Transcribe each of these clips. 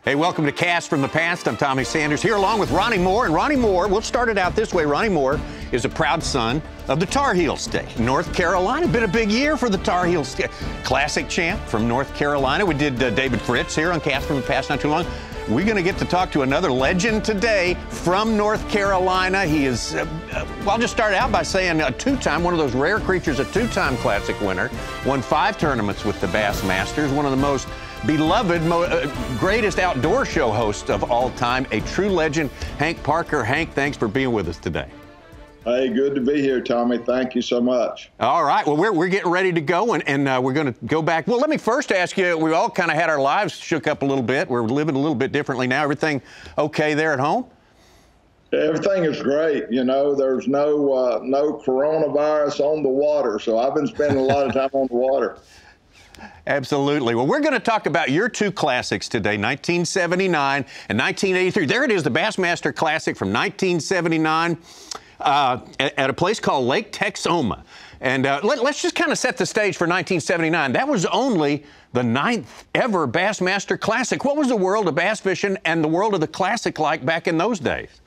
Hey, welcome to Cast from the Past. I'm Tommy Sanders here along with Ronnie Moore. And Ronnie Moore, we'll start it out this way. Ronnie Moore is a proud son of the Tar Heel State, North Carolina. Been a big year for the Tar Heel State. Classic champ from North Carolina. We did David Fritz here on Cast from the Past not too long. We're going to get to talk to another legend today from North Carolina. He is, well, I'll just start out by saying a two-time, one of those rare creatures, a two-time Classic winner, won 5 tournaments with the Bassmasters, one of the most beloved, greatest outdoor show hosts of all time, a true legend, Hank Parker. Hank, thanks for being with us today. Hey, good to be here, Tommy. Thank you so much. All right. Well, we're getting ready to go, and we're going to go back. Well, let me first ask you, we all kind of had our lives shook up a little bit. We're living a little bit differently now. Everything okay there at home? Everything is great. You know, there's no coronavirus on the water, so I've been spending a lot of time on the water. Absolutely. Well, we're going to talk about your 2 classics today, 1979 and 1983. There it is, the Bassmaster Classic from 1979 at a place called Lake Texoma. And let's just kind of set the stage for 1979. That was only the 9th ever Bassmaster Classic. What was the world of bass fishing and the world of the Classic like back in those days?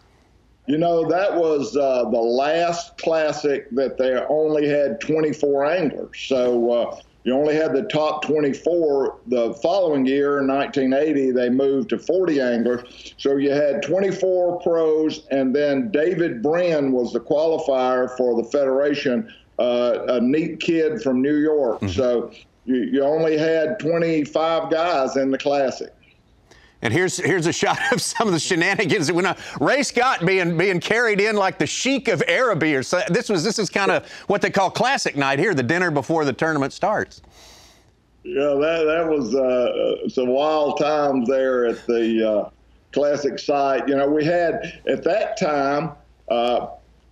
You know, that was the last Classic that they only had 24 anglers. So you only had the top 24. The following year, in 1980, they moved to 40 anglers. So you had 24 pros, and then David Brin was the qualifier for the Federation, a neat kid from New York. Mm-hmm. So you only had 25 guys in the Classic. And here's a shot of some of the shenanigans that went on. Ray Scott being carried in like the Sheik of Araby, or so. This is kind of what they call Classic night here, the dinner before the tournament starts. Yeah, that was some wild times there at the Classic site. You know, we had at that time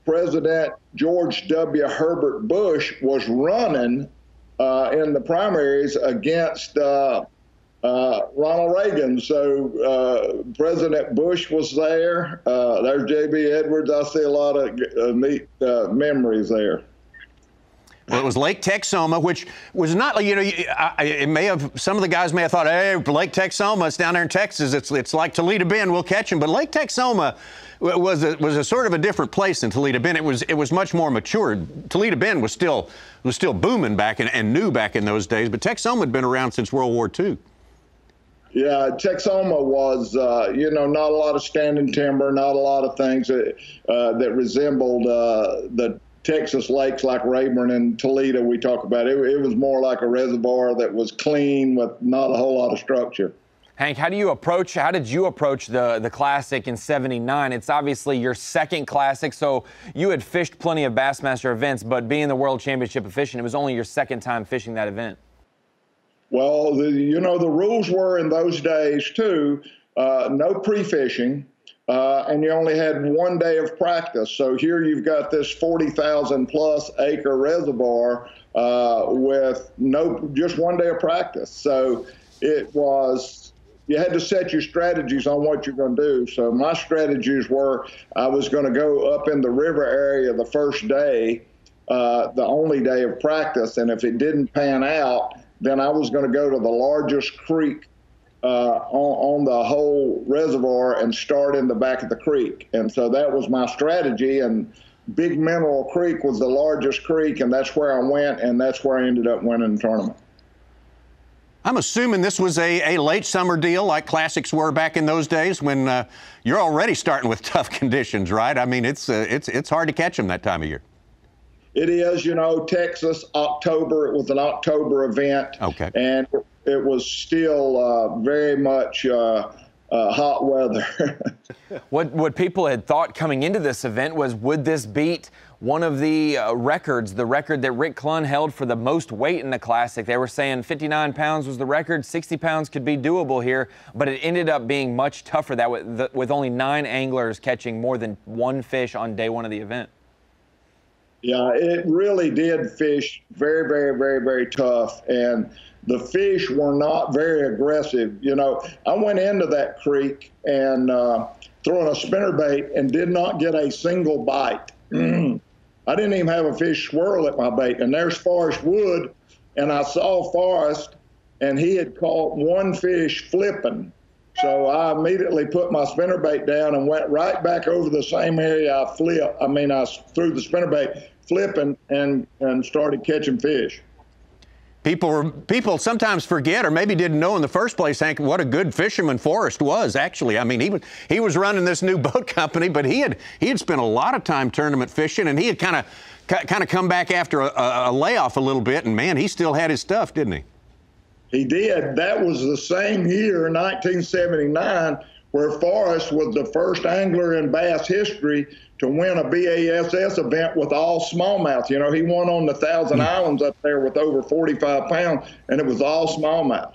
President George W. Herbert Bush was running in the primaries against Ronald Reagan. So President Bush was there. There's J.B. Edwards. I see a lot of neat memories there. Well, it was Lake Texoma, which was not, you know, it may have, some of the guys may have thought, hey, Lake Texoma, it's down there in Texas. It's like Toledo Bend, we'll catch them. But Lake Texoma was a sort of a different place than Toledo Bend. It was much more mature. Toledo Bend was still booming back and new back in those days. But Texoma had been around since World War II. Yeah, Texoma was, you know, not a lot of standing timber, not a lot of things that resembled the Texas lakes like Rayburn and Toledo we talk about. It was more like a reservoir that was clean with not a whole lot of structure. Hank, how did you approach the Classic in '79? It's obviously your second Classic, so you had fished plenty of Bassmaster events, but being the World Championship of Fishing, it was only your second time fishing that event. Well, you know, the rules were in those days, too, no pre-fishing, and you only had 1 day of practice. So here you've got this 40,000-plus acre reservoir with just 1 day of practice. So it was, you had to set your strategies on what you're going to do. So my strategies were I was going to go up in the river area the first day, the only day of practice, and if it didn't pan out, then I was going to go to the largest creek on the whole reservoir and start in the back of the creek. And so that was my strategy. And Big Mineral Creek was the largest creek, and that's where I went, and that's where I ended up winning the tournament. I'm assuming this was a late summer deal like Classics were back in those days when you're already starting with tough conditions, right? I mean, it's hard to catch them that time of year. It is, you know, Texas, October. It was an October event. Okay. And it was still very much hot weather. What people had thought coming into this event was, would this beat one of the records, the record that Rick Clunn held for the most weight in the Classic? They were saying 59 pounds was the record, 60 pounds could be doable here, but it ended up being much tougher with only 9 anglers catching more than 1 fish on day 1 of the event. Yeah, it really did fish very, very, very, very tough. And the fish were not very aggressive. You know, I went into that creek and throwing a spinnerbait and did not get a single bite. I didn't even have a fish swirl at my bait. And there's Forrest Wood, and I saw Forrest, and he had caught 1 fish flipping. So I immediately put my spinnerbait down and went right back over the same area I threw the spinnerbait, flipping, and started catching fish. People sometimes forget, or maybe didn't know in the first place, Hank, what a good fisherman Forrest was. Actually, I mean, he was running this new boat company, but he had spent a lot of time tournament fishing, and he had kind of come back after a layoff a little bit, and man, he still had his stuff, didn't he? He did. That was the same year, 1979, where Forrest was the first angler in bass history to win a B.A.S.S event with all smallmouth. You know, he won on the Thousand Islands up there with over 45 pounds, and it was all smallmouth.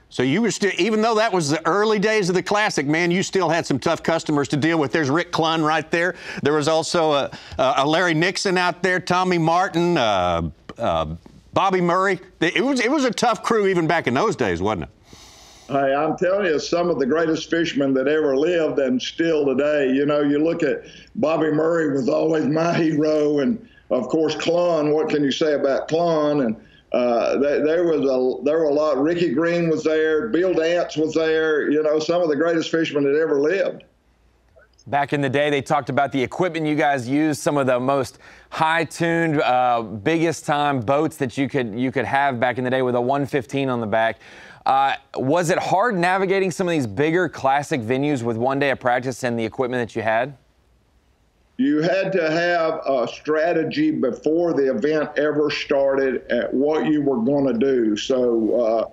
So you were still, even though that was the early days of the Classic, man, you still had some tough customers to deal with. There's Rick Clunn right there. There was also a Larry Nixon out there, Tommy Martin, Bobby Murray. It was a tough crew even back in those days, wasn't it? Hey, I'm telling you, some of the greatest fishermen that ever lived and still today. You know, you look at Bobby Murray was always my hero, and of course Clunn. What can you say about Clunn? And there were a lot. Ricky Green was there. Bill Dance was there. You know, some of the greatest fishermen that ever lived. Back in the day, they talked about the equipment you guys used, some of the most high-tuned, biggest-time boats that you could have back in the day with a 115 on the back. Was it hard navigating some of these bigger Classic venues with one day of practice and the equipment that you had? You had to have a strategy before the event ever started at what you were going to do. So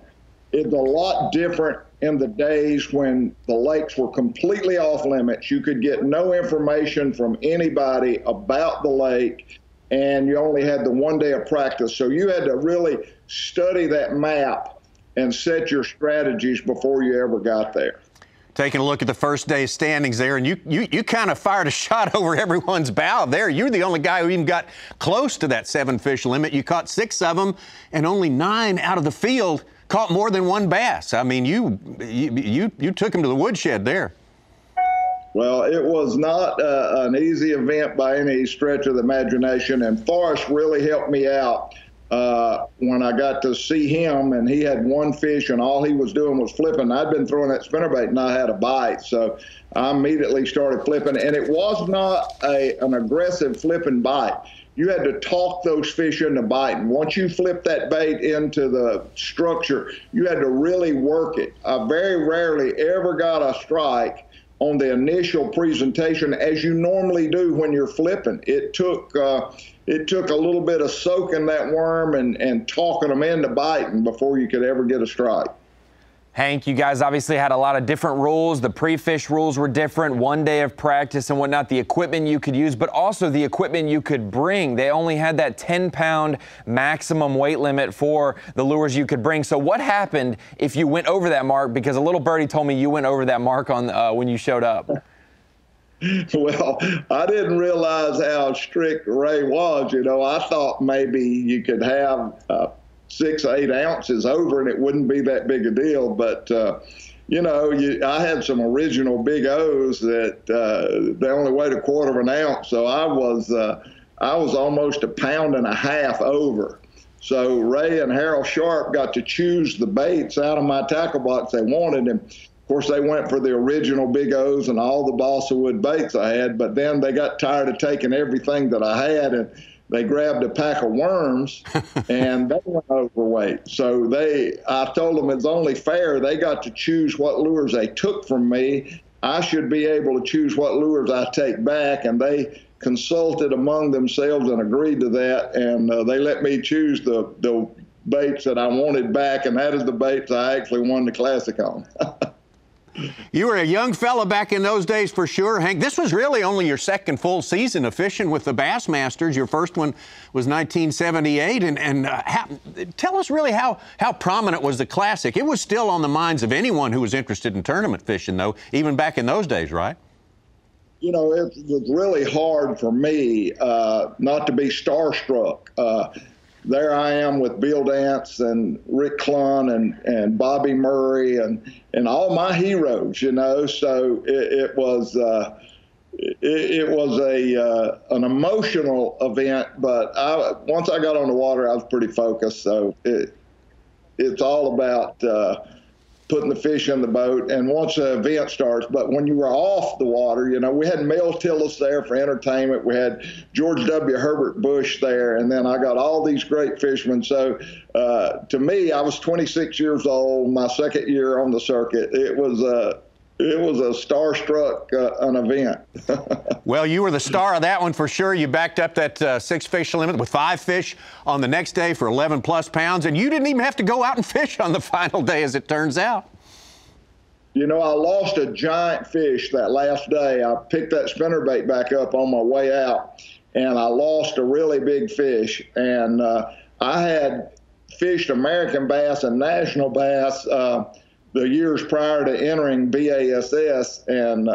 it's a lot different in the days when the lakes were completely off limits. You could get no information from anybody about the lake, and you only had the one day of practice. So you had to really study that map and set your strategies before you ever got there. Taking a look at the first day's standings there, and you kind of fired a shot over everyone's bow there. You're the only guy who even got close to that 7-fish limit. You caught 6 of them, and only 9 out of the field caught more than 1 bass. I mean, you took him to the woodshed there. Well, it was not an easy event by any stretch of the imagination, and Forrest really helped me out when I got to see him, and he had 1 fish, and all he was doing was flipping. I'd been throwing that spinnerbait, and I had a bite, so I immediately started flipping, and it was not an aggressive flipping bite. You had to talk those fish into biting. Once you flip that bait into the structure, you had to really work it. I very rarely ever got a strike on the initial presentation, as you normally do when you're flipping. It took a little bit of soaking that worm and talking them into biting before you could ever get a strike. Hank, you guys obviously had a lot of different rules. The pre-fish rules were different, one day of practice and whatnot, the equipment you could use, but also the equipment you could bring. They only had that 10-pound maximum weight limit for the lures you could bring. So what happened if you went over that mark? Because a little birdie told me you went over that mark on when you showed up. Well, I didn't realize how strict Ray was. You know, I thought maybe you could have 6 or 8 ounces over and it wouldn't be that big a deal. But, you know, I had some original Big O's that they only weighed 1/4 ounce. So I was almost 1.5 pounds over. So Ray and Harold Sharp got to choose the baits out of my tackle box they wanted. And of course, they went for the original Big O's and all the balsa wood baits I had. But then they got tired of taking everything that I had, and they grabbed a pack of worms, and they went overweight. So I told them it's only fair. They got to choose what lures they took from me. I should be able to choose what lures I take back, and they consulted among themselves and agreed to that, and they let me choose the baits that I wanted back, and that is the baits I actually won the Classic on. You were a young fella back in those days for sure, Hank. This was really only your second full season of fishing with the Bassmasters. Your first one was 1978. Tell us really how prominent was the Classic? It was still on the minds of anyone who was interested in tournament fishing, though, even back in those days, right? You know, it was really hard for me not to be starstruck. There I am with Bill Dance and Rick Clunn and Bobby Murray and all my heroes, you know. So it was an emotional event, but once I got on the water, I was pretty focused. So it's all about putting the fish in the boat, and once the event starts. But when you were off the water, you know, we had Mel Tillis there for entertainment. We had George W. Herbert Bush there, and then I got all these great fishermen. So to me, I was 26 years old, my second year on the circuit. It was a starstruck an event. Well, you were the star of that one for sure. You backed up that 6-fish limit with 5 fish on the next day for 11+ pounds, and you didn't even have to go out and fish on the final day, as it turns out. You know, I lost a giant fish that last day. I picked that spinnerbait back up on my way out, and I lost a really big fish. And I had fished American bass and national bass the years prior to entering B.A.S.S., and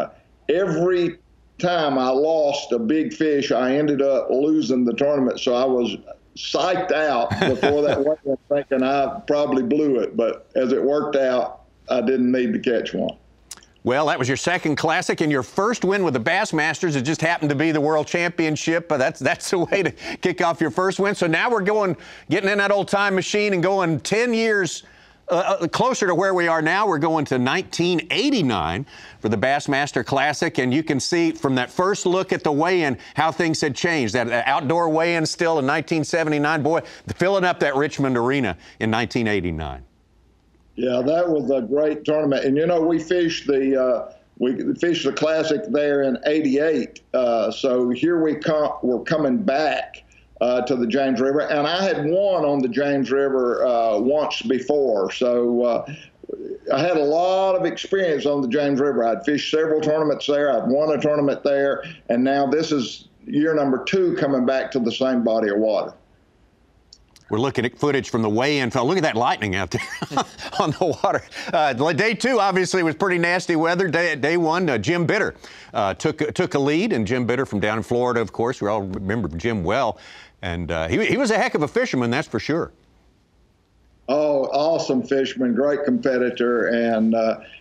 every time I lost a big fish, I ended up losing the tournament. So I was psyched out before that weigh-in, thinking I probably blew it. But as it worked out, I didn't need to catch one. Well, that was your second classic, and your first win with the Bassmasters. It just happened to be the World Championship. But that's the way to kick off your first win. So now we're getting in that old time machine and going 10 years closer to where we are now. We're going to 1989 for the Bassmaster Classic, and you can see from that first look at the weigh-in how things had changed. That outdoor weigh-in still in 1979, boy, filling up that Richmond Arena in 1989. Yeah, that was a great tournament. And, you know, we fished the Classic there in '88. So here we're coming back to the James River, and I had won on the James River once before, so I had a lot of experience on the James River. I'd fished several tournaments there, I'd won a tournament there, and now this is year number 2 coming back to the same body of water. We're looking at footage from the weigh-in. Look at that lightning out there on the water. Day 2, obviously, was pretty nasty weather. Day 1, Jim Bitter took a lead, and Jim Bitter from down in Florida, of course. We all remember Jim well. And he was a heck of a fisherman, that's for sure. Oh, awesome fisherman, great competitor. And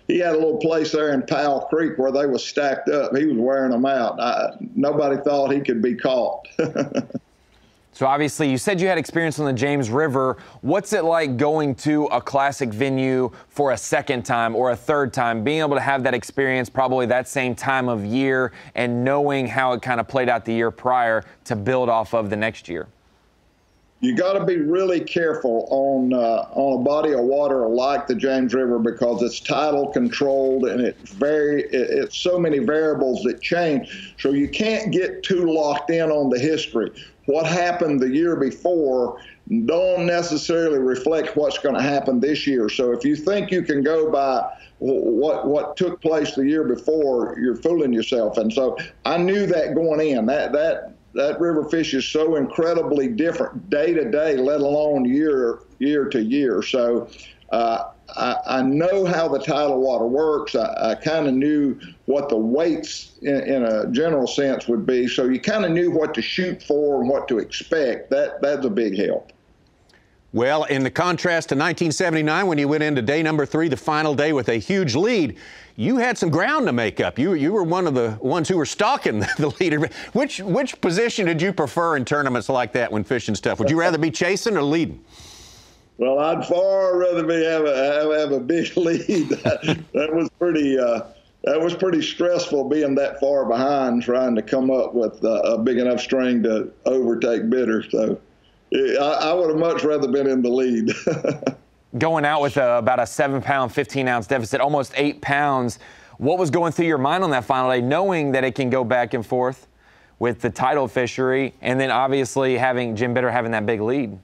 he had a little place there in Powell Creek where they were stacked up. He was wearing them out. Nobody thought he could be caught. So obviously, you said you had experience on the James River. What's it like going to a classic venue for a second time or a third time, being able to have that experience probably that same time of year and knowing how it kind of played out the year prior to build off of the next year? You got to be really careful on a body of water like the James River, because it's tidal controlled and it's so many variables that change. So you can't get too locked in on the history. What happened the year before don't necessarily reflect what's going to happen this year. So if you think you can go by what took place the year before, you're fooling yourself. And so I knew that going in. That river fish is so incredibly different day to day, let alone year to year. So I know how the tidal water works. I kind of knew what the weights in a general sense would be. So you kind of knew what to shoot for and what to expect. That's a big help. Well, in the contrast to 1979, when you went into day number 3, the final day with a huge lead, you had some ground to make up. You were one of the ones who were stalking the leader. Which position did you prefer in tournaments like that when fishing's tough? Would you rather be chasing or leading? Well, I'd far rather have a big lead. That was pretty stressful, being that far behind, trying to come up with a big enough string to overtake Bitter. So I would have much rather been in the lead. Going out with about a 7-pound, 15-ounce deficit, almost 8 pounds. What was going through your mind on that final day, knowing that it can go back and forth with the tidal fishery, and then obviously having Jim Bitter having that big lead?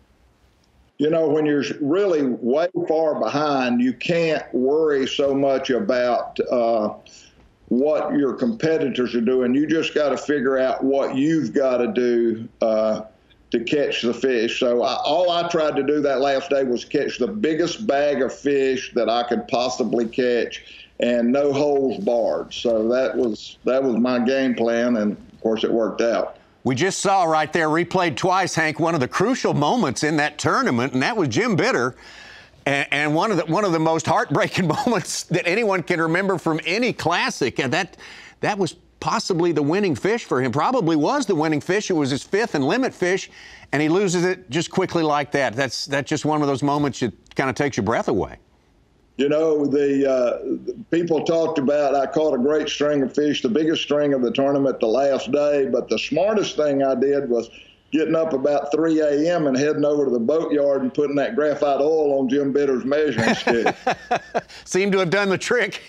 You know, when you're really way far behind, you can't worry so much about what your competitors are doing. You just got to figure out what you've got to do to catch the fish. So all I tried to do that last day was catch the biggest bag of fish that I could possibly catch, and no holes barred. So that was my game plan, and of course it worked out. We just saw right there, replayed twice, Hank, one of the crucial moments in that tournament, and that was Jim Bitter, and one of the most heartbreaking moments that anyone can remember from any classic. And that was possibly the winning fish for him. Probably was the winning fish. It was his 5th and limit fish, and he loses it just quickly like that. That's just one of those moments that kind of takes your breath away. You know, the people talked about, I caught a great string of fish, the biggest string of the tournament the last day, but the smartest thing I did was getting up about 3 a.m. and heading over to the boatyard and putting that graphite oil on Jim Bitter's measuring stick. Seemed to have done the trick.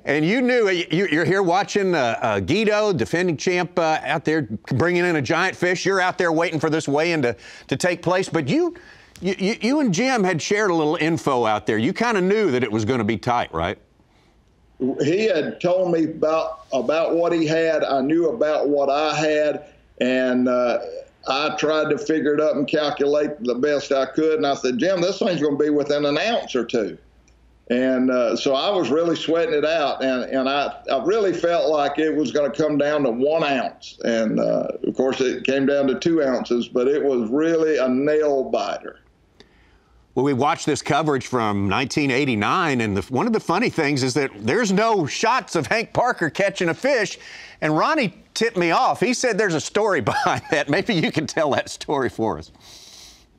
And you knew, you're here watching Guido, defending champ, out there bringing in a giant fish. You're out there waiting for this weigh-in to take place. But you and Jim had shared a little info out there. You kind of knew that it was going to be tight, right? He had told me about what he had. I knew about what I had, and I tried to figure it up and calculate the best I could. And I said, Jim, this thing's going to be within an ounce or two. And so I was really sweating it out, and I really felt like it was going to come down to 1 ounce. And, of course, it came down to 2 ounces, but it was really a nail biter. Well, we watched this coverage from 1989, and one of the funny things is that there's no shots of Hank Parker catching a fish, and Ronnie tipped me off. He said there's a story behind that. Maybe you can tell that story for us.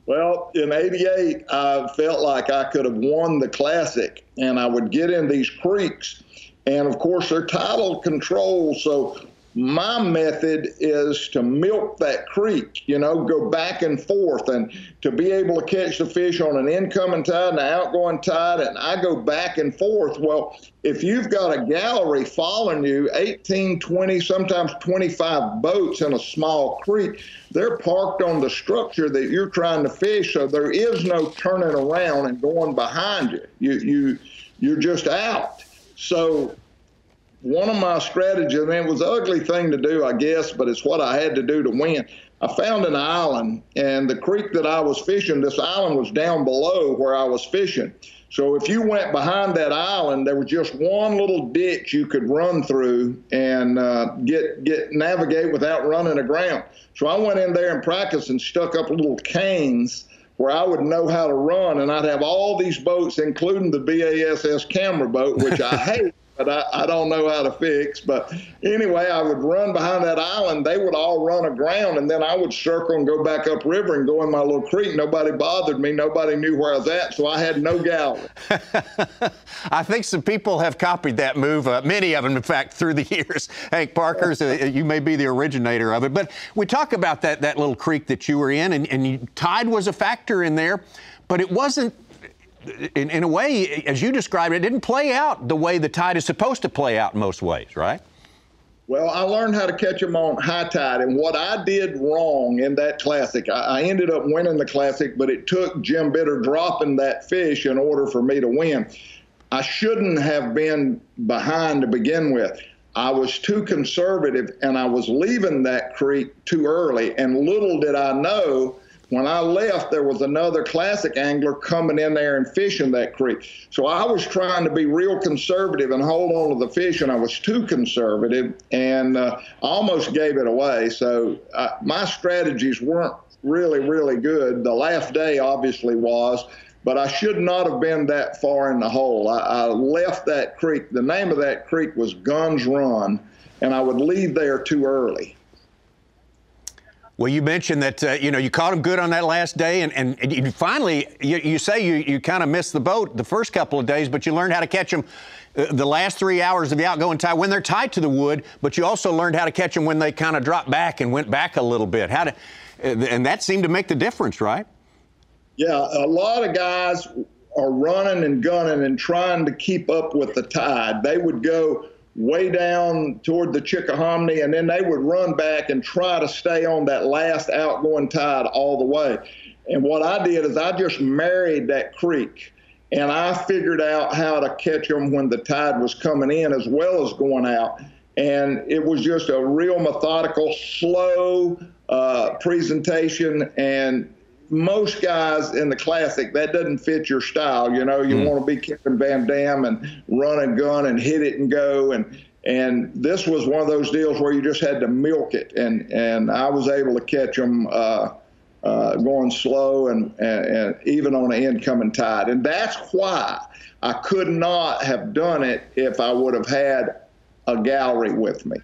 Well, in '88, I felt like I could have won the Classic, and I would get in these creeks, and of course they're tidal controlled, so my method is to milk that creek, you know, go back and forth, and to be able to catch the fish on an incoming tide and an outgoing tide, and I go back and forth. Well, if you've got a gallery following you, 18, 20, sometimes 25 boats in a small creek, they're parked on the structure that you're trying to fish, so there is no turning around and going behind you. You're just out. So one of my strategies, and it was an ugly thing to do, I guess, but it's what I had to do to win. I found an island, and the creek that I was fishing, this island was down below where I was fishing. So if you went behind that island, there was just one little ditch you could run through and navigate without running aground. So I went in there and practiced and stuck up little canes where I would know how to run, and I'd have all these boats, including the B.A.S.S camera boat, which I hate. But I don't know how to fix. But anyway, I would run behind that island. They would all run aground, and then I would circle and go back upriver and go in my little creek. Nobody bothered me. Nobody knew where I was at, so I had no gallery. I think some people have copied that move, many of them, in fact, through the years. Hank Parker's, you may be the originator of it. But we talk about that little creek that you were in, and tide was a factor in there, but it wasn't, in a way, as you described it, didn't play out the way the tide is supposed to play out in most ways, right? Well, I learned how to catch them on high tide, and what I did wrong in that Classic, I ended up winning the Classic, but it took Jim Bitter dropping that fish in order for me to win. I shouldn't have been behind to begin with. I was too conservative, and I was leaving that creek too early, and little did I know, when I left, there was another Classic angler coming in there and fishing that creek. So I was trying to be real conservative and hold on to the fish, and I was too conservative, and I almost gave it away. So my strategies weren't really, really good. The last day obviously was, but I should not have been that far in the hole. I left that creek. The name of that creek was Guns Run, and I would leave there too early. Well, you mentioned that, you caught him good on that last day, and you finally, you say you kind of missed the boat the first couple of days, but you learned how to catch them the last 3 hours of the outgoing tide when they're tied to the wood, but you also learned how to catch them when they kind of dropped back and went back a little bit. And that seemed to make the difference, right? Yeah, a lot of guys are running and gunning and trying to keep up with the tide. They would go way down toward the Chickahominy, and then they would run back and try to stay on that last outgoing tide all the way. And what I did is I just married that creek, and I figured out how to catch them when the tide was coming in as well as going out. And it was just a real methodical, slow presentation, and most guys in the Classic, that doesn't fit your style. You want to be Kevin Van Dam and run and gun and hit it and go. And this was one of those deals where you just had to milk it. And I was able to catch them going slow and even on an incoming tide. And that's why I could not have done it if I would have had a gallery with me.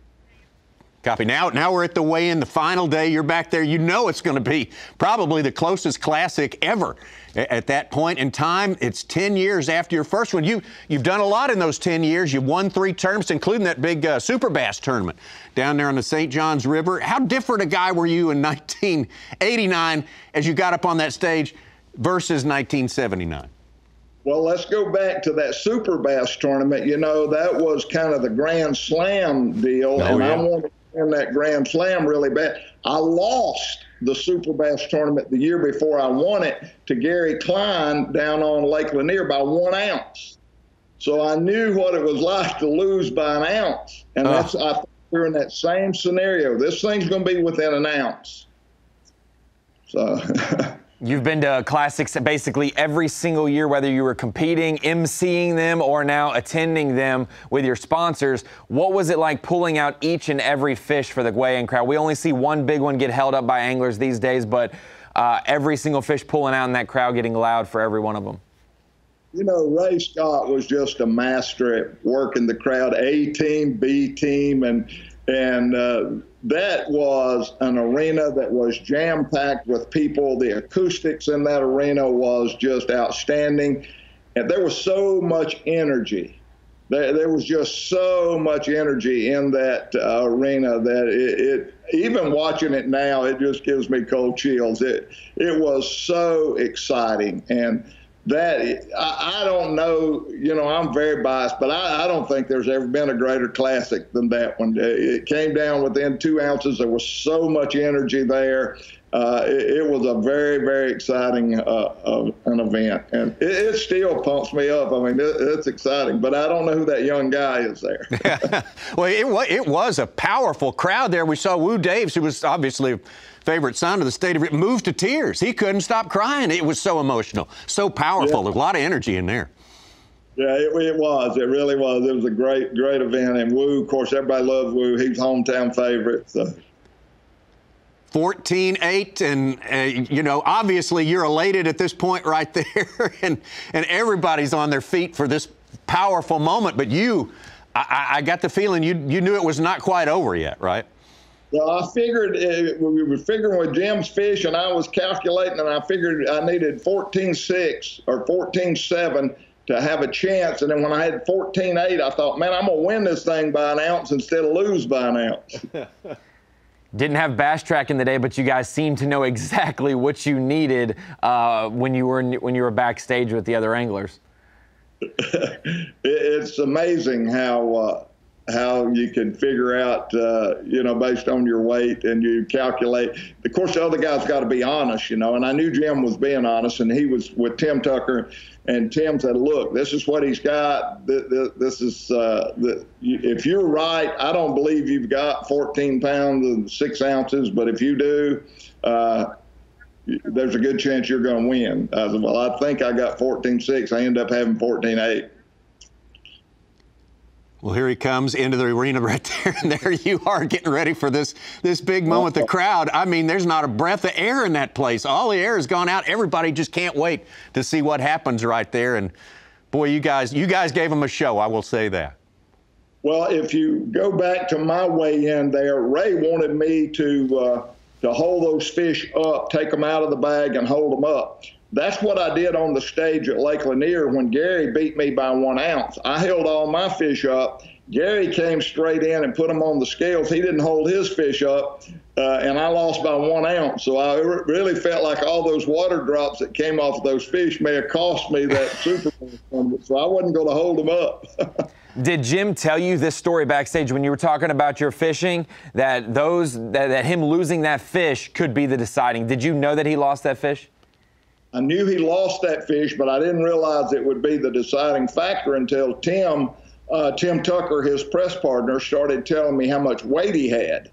Copy. Now we're at the weigh-in, the final day. You're back there. You know it's going to be probably the closest classic ever. At that point in time, it's 10 years after your first one. You've done a lot in those 10 years. You've won 3 tournaments, including that big Super Bass tournament down there on the St. Johns River. How different a guy were you in 1989 as you got up on that stage versus 1979? Well, let's go back to that Super Bass tournament. You know, that was kind of the Grand Slam deal, and I wanted to win that Grand Slam really bad. I lost the Super Bass tournament the year before I won it to Gary Klein down on Lake Lanier by 1 ounce. So I knew what it was like to lose by an ounce. And I think we're in that same scenario. This thing's going to be within an ounce. So... You've been to classics basically every single year, whether you were competing, emceeing them, or now attending them with your sponsors. What was it like pulling out each and every fish for the weigh-in crowd? We only see one big one get held up by anglers these days, but every single fish pulling out in that crowd getting loud for every one of them. You know, Ray Scott was just a master at working the crowd, A team, B team, and that was an arena that was jam-packed with people. The acoustics in that arena was just outstanding. And there was so much energy. There was just so much energy in that arena that it even watching it now, it just gives me cold chills. It was so exciting. And that, I don't know, you know, I'm very biased, but I don't think there's ever been a greater classic than that one. It came down within 2 ounces. There was so much energy there. It was a very, very exciting an event. And it still pumps me up. I mean, it's exciting, but I don't know who that young guy is there. Well, it was a powerful crowd there. We saw Woo Daves, who was obviously a favorite son of the state of it, moved to tears. He couldn't stop crying. It was so emotional, so powerful. There's a lot of energy in there. Yeah, it was. It really was. It was a great, great event. And Woo, of course, everybody loves Woo. He's hometown favorite. So. 14-8, and you know, obviously you're elated at this point right there, and everybody's on their feet for this powerful moment. But I got the feeling you knew it was not quite over yet, right? Well, I figured we were figuring with Jim's fish, and I was calculating, and I figured I needed 14-6 or 14-7 to have a chance. And then when I had 14-8, I thought, man, I'm going to win this thing by an ounce instead of lose by an ounce. Didn't have Bass Track in the day, but you guys seem to know exactly what you needed when you were backstage with the other anglers. It's amazing how you can figure out, you know, based on your weight, and you calculate. Of course, the other guy's got to be honest, you know, and I knew Jim was being honest, and he was with Tim Tucker, and Tim said, look, this is what he's got. This is, if you're right, I don't believe you've got 14 pounds and 6 ounces, but if you do, there's a good chance you're going to win. I said, well, I think I got 14-6. I ended up having 14-8. Well, here he comes into the arena right there, and there you are getting ready for this big moment. The crowd, I mean, there's not a breath of air in that place. All the air has gone out. Everybody just can't wait to see what happens right there. And, boy, you guys gave them a show, I will say that. Well, if you go back to my weigh-in there, Ray wanted me to hold those fish up, take them out of the bag, and hold them up. That's what I did on the stage at Lake Lanier when Gary beat me by 1 ounce. I held all my fish up. Gary came straight in and put them on the scales. He didn't hold his fish up, and I lost by 1 ounce. So I really felt like all those water drops that came off of those fish may have cost me that Super Bowl. So I wasn't going to hold them up. Did Jim tell you this story backstage when you were talking about your fishing, that him losing that fish could be the deciding? Did you know that he lost that fish? I knew he lost that fish, but I didn't realize it would be the deciding factor until Tim Tucker, his press partner, started telling me how much weight he had.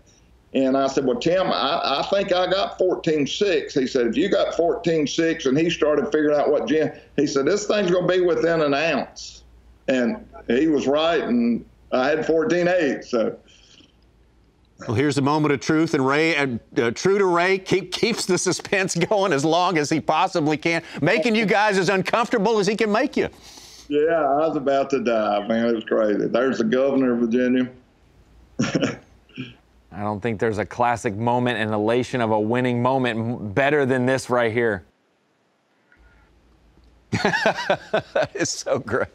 And I said, well, Tim, I think I got 14-6. He said, if you got 14-6, and he started figuring out what Jim, he said, this thing's going to be within an ounce. And he was right, and I had 14-8, so. Well, here's the moment of truth, and Ray, true to Ray, keeps the suspense going as long as he possibly can, making you guys as uncomfortable as he can make you. Yeah, I was about to die, man. It was crazy. There's the governor of Virginia. I don't think there's a classic moment and elation of a winning moment better than this right here. That is so great.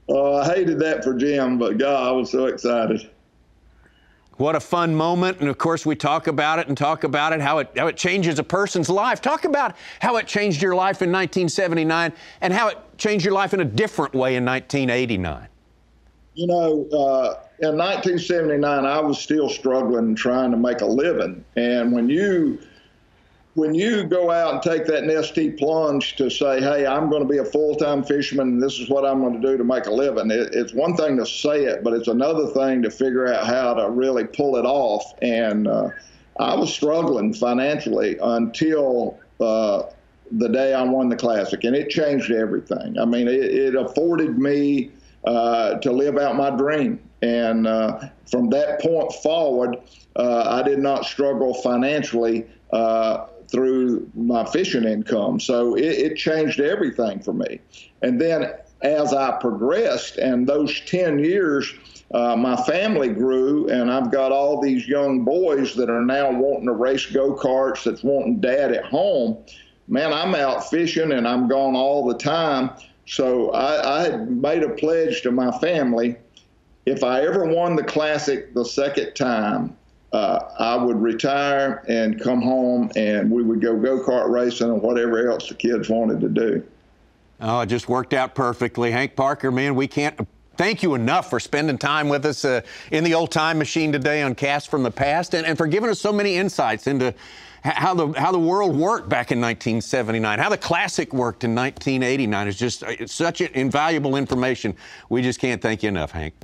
Oh, I hated that for Jim, but God, I was so excited. What a fun moment. And of course, we talk about it, how it changes a person's life. Talk about how it changed your life in 1979 and how it changed your life in a different way in 1989. You know, in 1979, I was still struggling trying to make a living. And when you go out and take that nesty plunge to say, hey, I'm going to be a full-time fisherman and this is what I'm going to do to make a living, it's one thing to say it, but it's another thing to figure out how to really pull it off. And I was struggling financially until the day I won the Classic, and it changed everything. I mean, it afforded me to live out my dream. And from that point forward, I did not struggle financially through my fishing income. So it changed everything for me. And then as I progressed, and those 10 years, my family grew, and I've got all these young boys that are now wanting to race go-karts, that's wanting dad at home. Man, I'm out fishing and I'm gone all the time. So I had made a pledge to my family, if I ever won the Classic the second time, I would retire and come home and we would go go-kart racing and whatever else the kids wanted to do. Oh, it just worked out perfectly. Hank Parker, man, we can't thank you enough for spending time with us in the old time machine today on Cast from the Past, and for giving us so many insights into how the world worked back in 1979, how the Classic worked in 1989. It's such invaluable information. We just can't thank you enough, Hank.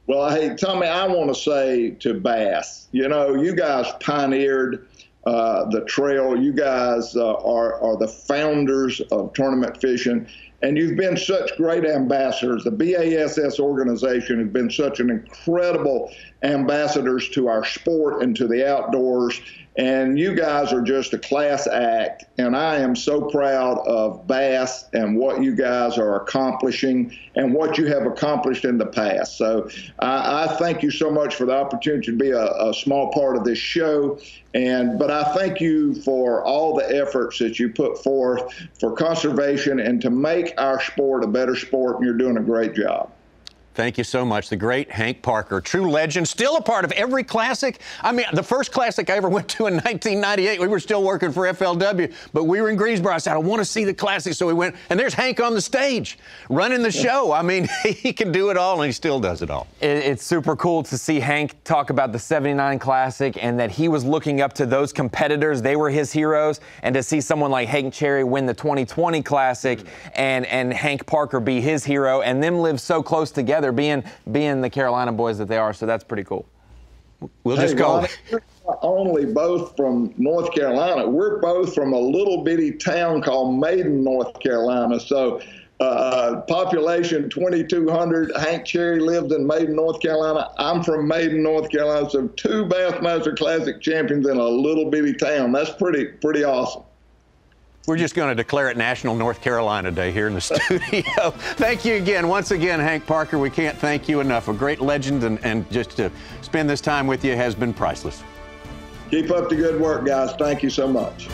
Well, hey, Tommy, I want to say to Bass, you know, you guys pioneered the trail. You guys are the founders of tournament fishing, and you've been such great ambassadors. The B.A.S.S. organization has been such an incredible ambassadors to our sport and to the outdoors. And you guys are just a class act, and I am so proud of Bass and what you guys are accomplishing and what you have accomplished in the past. So I thank you so much for the opportunity to be a small part of this show, but I thank you for all the efforts that you put forth for conservation and to make our sport a better sport, and you're doing a great job. Thank you so much. The great Hank Parker, true legend, still a part of every Classic. I mean, the first Classic I ever went to in 1998, we were still working for FLW, but we were in Greensboro. I said, I want to see the Classic, so we went, and there's Hank on the stage running the show. I mean, he can do it all, and he still does it all. It's super cool to see Hank talk about the '79 Classic and that he was looking up to those competitors. They were his heroes, and to see someone like Hank Cherry win the 2020 Classic and Hank Parker be his hero, and them live so close together, being the Carolina boys that they are. So that's pretty cool. We'll just go. Ronnie, we're not only both from North Carolina, we're both from a little bitty town called Maiden, North Carolina. So population 2,200. Hank Cherry lived in Maiden, North Carolina. I'm from Maiden, North Carolina. So two Bassmaster Classic champions in a little bitty town. That's pretty awesome. We're just going to declare it National North Carolina Day here in the studio. Thank you again. Once again, Hank Parker, we can't thank you enough. A great legend, and just to spend this time with you has been priceless. Keep up the good work, guys. Thank you so much.